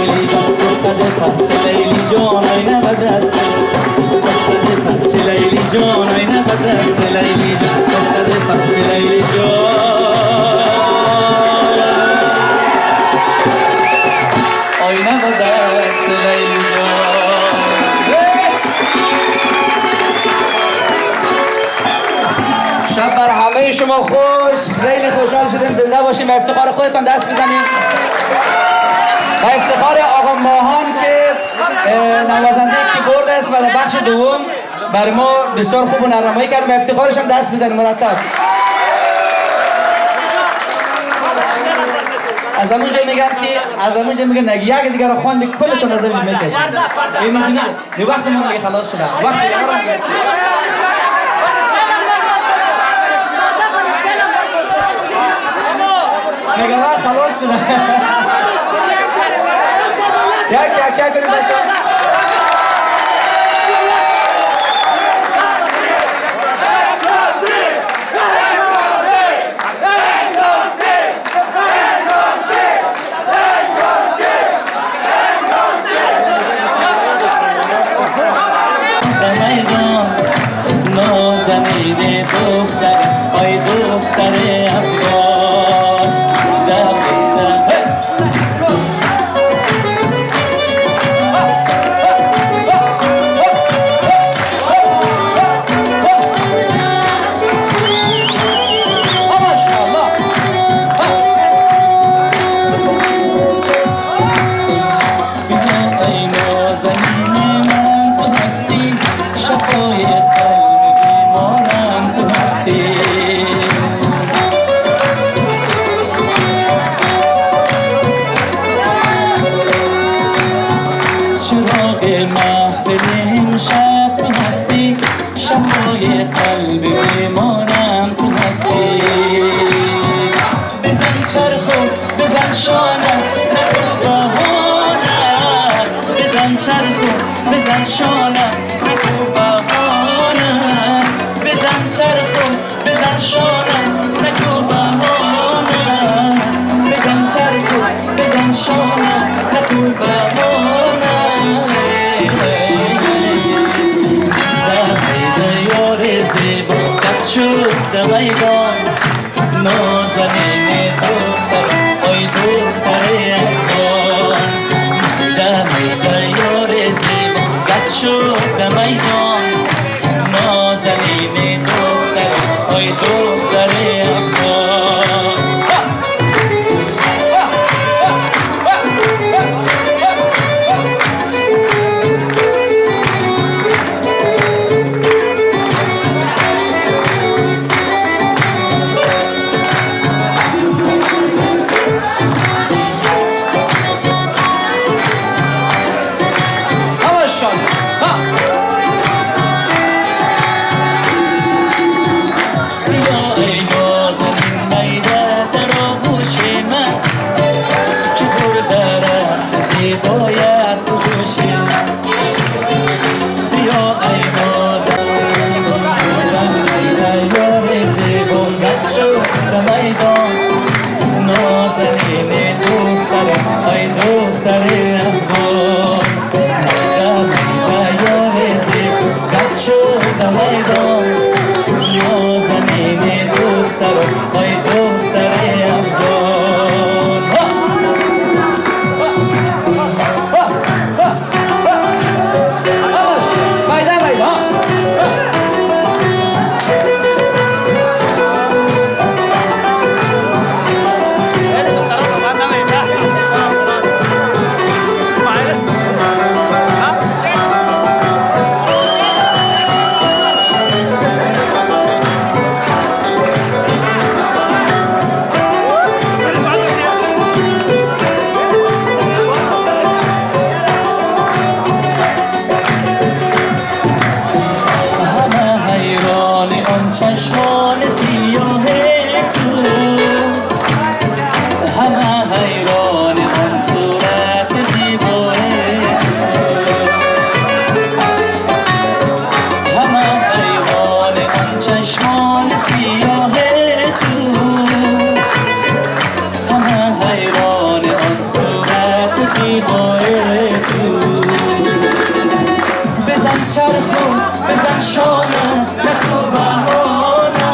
لیلی جان دختر پخچه لیلی جان آینه بدست دختر پخچه لیلی جان آینه بدست لیلی جان دختر پخچه لیلی جان آینه بدست لیلی جان. شب بر همه شما خوش. خیلی خوشحال شدیم زنده باشیم. به افتخار خودتان دست بزنیم. به افتخار آقا ماهان که نوازنده کیبورد است و در بخش دوم بر ما بسیار خوب و نرمایی کرد. به افتخارش هم دست بزنیم مرتب. از همونجا میگن نگی یک دیگر رو خواند کلتون از این میکشید. این وقت ما رو میگه خلاص شده. وقت دیگر رو میگه میگه خلاص شده. یک چک کنید بچه ها. دایره تو بزن چرخو بزن شانه نکو بهانه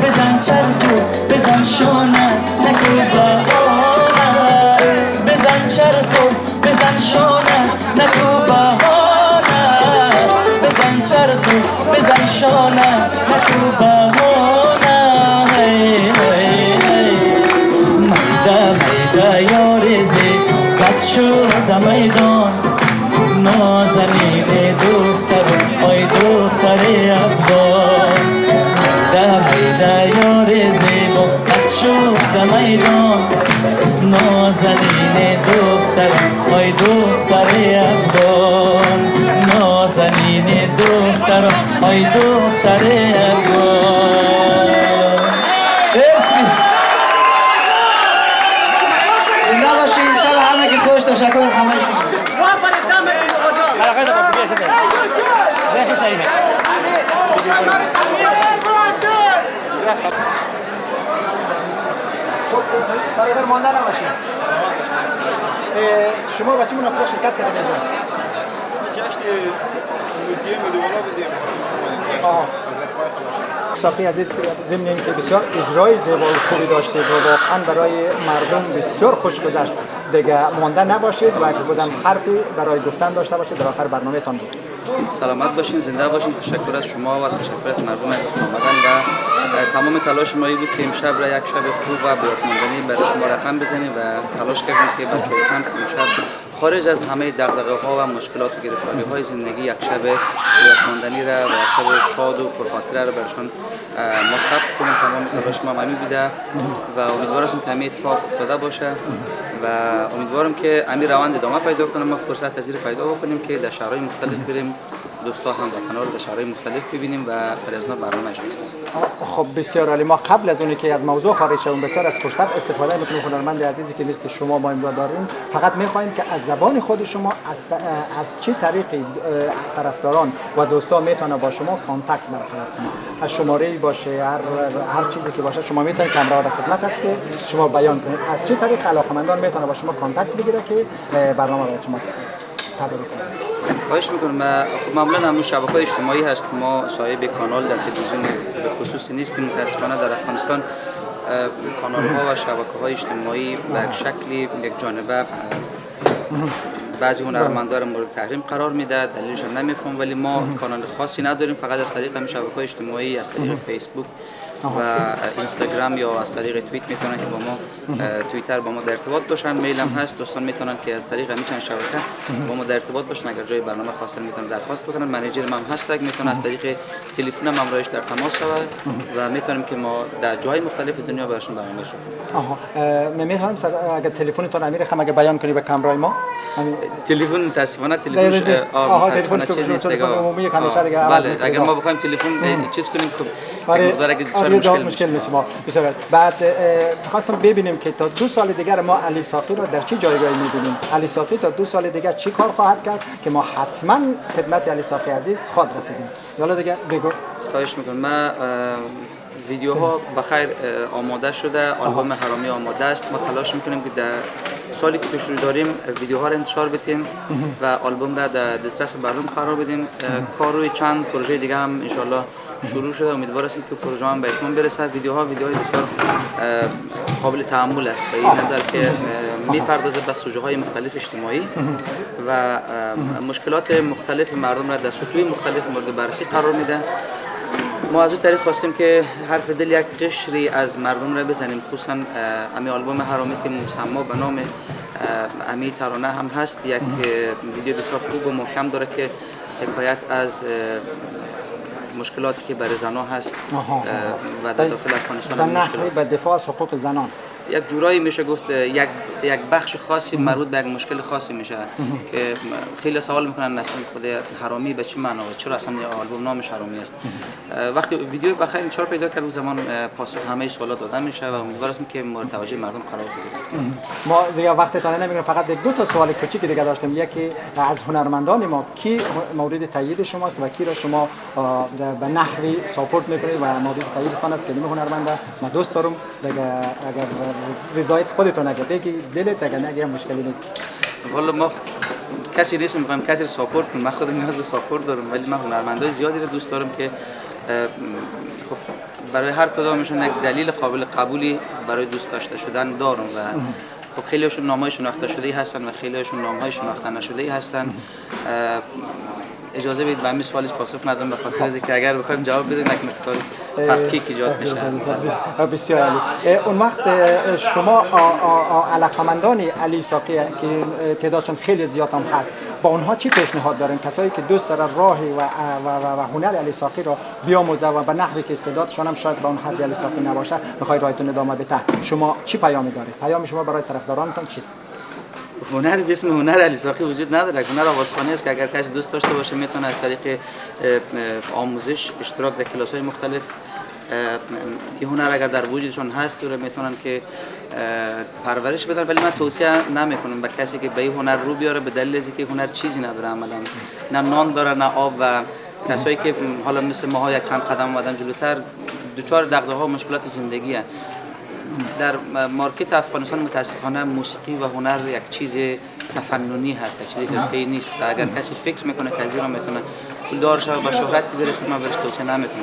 بزن چرخو بزن شانه نکو بهانه بزن چرخو بزن شانه نکو بهانه بزن چرخو بزن شانه نکو بهانه میده میده یارزی بد شد میدان نازنین دختر آی دختر افغان میده یار زیبا بد شد میدان نازنین دختر آی دختر افغان نازنین دختر آی دختر افغان مرسی. زنده باشین. شب همه که خوش. تشکر از همه شما. برادر مانده نباشید. شما با چه مناسبت شرکت کردید اینجا؟ جشن موزیوم دولا بودیم. ساقی عزیز، ضمن اینکه بسیار اجرای زیبا و خوبی داشتید و واقعا برای مردم بسیار خوش گذشت. دیگه مانده نباشید و اگه بودم حرفی برای گفتن داشته باشید در آخر برنامه‌تان بود. سلامت باشین، زنده باشین. تشکر از شما و تشکر از مردم عزیز که آمدن و تمام تلاش ما بود که امشب را یک شب خوب و بی‌اطمینانی برای شما رقم بزنیم و تلاش کردیم که بچه‌های کمپ امشب خارج از همه دغدغه‌ها و مشکلات و گرفتاری‌های زندگی یک شب بی‌اطمینانی را و یک شب شاد و پرخاطره را برشان ما ثبت کنیم. تمام تلاش ما همین بوده و امیدوارم که همین اتفاق افتاده باشه و امیدوارم که همین روند ادامه پیدا کنه. ما فرصت پذیر پیدا بکنیم که در شهرهای مختلف بریم، دوستا هم وطنا رو در شهرهای مختلف ببینیم و برای از برنامه شد. خب بسیار عالی. ما قبل از اونی که از موضوع خارج شویم بسیار از فرصت استفاده میکنیم. هنرمند عزیزی که مثل شما ما امروز داریم، فقط میخوایم که از زبان خود شما از چه طریقی طرفداران و دوستا میتونه با شما کانتاکت برقرار کنه. از شماره باشه هر چیزی که باشه شما میتونید که امرار خدمت است که شما بیان کنید. از چه طریق علاقمندان میتونه با شما کانتاکت بگیره که برنامه برای شما تدارک کنه؟ خواهش میکنم. خب معمولا همون شبکه‌های اجتماعی هست. ما صاحب کانال در تلویزیون به خصوص نیستیم. متاسفانه در افغانستان کانال‌ها و شبکه‌های اجتماعی به شکلی یک جانبه بعضی هنرمندان مورد تحریم قرار میده. دلیلش هم نمیفهم، ولی ما کانال خاصی نداریم. فقط از طریق همین شبکه‌های اجتماعی، از طریق فیسبوک و اینستاگرام یا از طریق توییت میتونن که با ما توییتر با ما در ارتباط باشن. میل هم هست. دوستان میتونن که از طریق همین چند شبکه با ما در ارتباط باشن. اگر جای برنامه خاصی میتونن درخواست بکنن. منیجر هم هست که میتونه از طریق تلفن هم همراهش در تماس شود و میتونیم که ما در جای مختلف دنیا براشون برنامه شد. میخوام اگر تلفنتون امیر خم اگه بیان کنی به کامرای ما. تلفن متاسفانه تلفن چیز نیست دیگه. بله اگر ما بخوایم تلفن چیز کنیم خب مشکل میشه ما. بعد خواستم ببینیم که تا 2 سال دیگر ما علی ساقی رو در چه جایگاهی میبینیم. علی ساقی تا 2 سال دیگر چی کار خواهد کرد که ما حتما خدمت علی ساقی عزیز خواهد رسیدیم. حالا دیگه بگو. خواهش میکنم. من ویدیوها بخیر آماده شده، آلبوم حرامی آماده است. ما تلاش میکنیم که در سالی که پیش رو داریم ویدیوها رو انتشار بدیم و آلبوم را در دسترس مردم قرار بدیم. کار روی چند پروژه دیگه هم ان شاءالله شروع شده. امیدوار هستیم که پروژه هم به اتمام برسه. ویدیوهای بسیار قابل تأمل است به این نظر که میپردازه به سوژه‌های مختلف اجتماعی و مشکلات مختلف مردم را در سطوح مختلف مورد بررسی قرار میده. ما از اون طریق خواستیم که حرف دل یک قشری از مردم را بزنیم. خصوصا امی آلبوم حرامی که مسمى به نام امی ترانه هم هست. یک ویدیو بسیار خوب و محکم داره که حکایت از مشکلاتی که برای زنان هست و در داخل افغانستان مشکلات به دفاع از حقوق زنان یک جورایی میشه گفت یک بخش خاصی مربوط به یک مشکل خاصی میشه که خیلی سوال میکنن اصلا خود حرامی به چه معنا و چرا اصلا آلبوم نامش حرامی است. وقتی ویدیو بخیر انتشار پیدا کرد زمان پاسخ همه سوالات داده میشه و امیدوارم که مورد توجه مردم قرار بگیره. ما دیگه وقتتون نمیگیرم، فقط 2 سوال کوچیک دیگه داشتم. یکی از هنرمندان ما کی مورد تایید شماست و کی را شما به نحوی ساپورت میکنید و مورد تاییدتان است؟ کلمه هنرمنده ما دوست دارم دیگه اگر رضایت خودتون اگه بگی دلت اگه نگی هم مشکلی نیست. والا ما کسی نیستم میخوایم کسی رو ساپورت کنیم. من خودم نیاز به ساپورت دارم، ولی من هنرمندای زیادی رو دوست دارم که خب برای هر کدامشون یک دلیل قابل قبولی برای دوست داشته شدن دارم و خب خیلیشون نامهای شناخته شده‌ای هستن و خیلیشون نامهای شناخته نشده‌ای هستن. اجازه بدید به همین سوالش پاسخ ندم، به خاطر از اینکه اگر بخوایم جواب بدیم یک مقدار تفکیک ایجاد میشه. بسیار عالی. اون وقت شما علاقمندان علی ساقی که تعدادشون خیلی زیاد هم هست، با اونها چی پیشنهاد دارین؟ کسایی که دوست دارن راهی و هنر علی ساقی رو بیاموزه و به نحوی که استعدادشون هم شاید به اون حد علی ساقی نباشه میخوای رایتون ادامه بده، شما چی پیامی دارید؟ پیام شما برای طرفدارانتون چیست؟ هنر به اسم هنر علی ساقی وجود نداره. هنر آوازخوانی است که اگر کسی دوست داشته باشه میتونه از طریق آموزش، اشتراک در کلاس‌های مختلف این هنر اگر در وجودشون هست رو میتونن که پرورش بدن. ولی من توصیه نمیکنم به کسی که به این هنر رو بیاره به دلیل اینکه هنر چیزی نداره، عملا نه نان داره نه آب و کسایی که حالا مثل ماها یک چند قدم اومدن جلوتر دچار دغدغه‌ها و مشکلات زندگی هستند. در مارکت افغانستان متاسفانه موسیقی و هنر یک چیز تفننی هست، یک چیز حرفه‌ای نیست و اگر کسی فکر میکنه که از این میتونه پولدار شه و به شهرت برسه من بهش توصیه نمیکنم.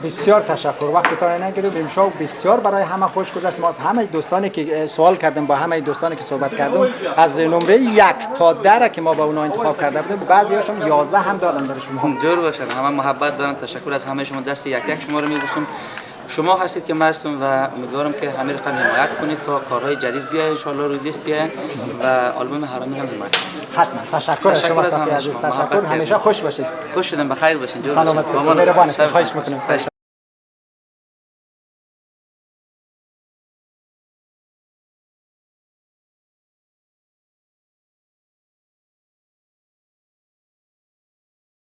بسیار تشکر، وقتتان نگیرید. امشب بسیار برای همه خوش گذشت. ما از همه دوستانی که سوال کردیم، با همه دوستانی که صحبت کردیم، از نمره 1 تا 10 که ما با اونها انتخاب کرده بودیم بعضیاشون 11 هم دادن برای شما. جور باشن، همه محبت دارن. تشکر از همه شما، دست یک یک شما رو میبوسم. شما هستید که مستون و امیدوارم که همه رقم حمایت کنید تا کارهای جدید بیاید ان شاء الله روی دست بیاید و آلبوم حرامی هم حمایت کنید. حتما. تشکر از شما صافی عزیز. تشکر، همیشه خوش باشید. خوش شدم، بخیر باشین. سلامت باشید. مهربان هستید. خواهش میکنم.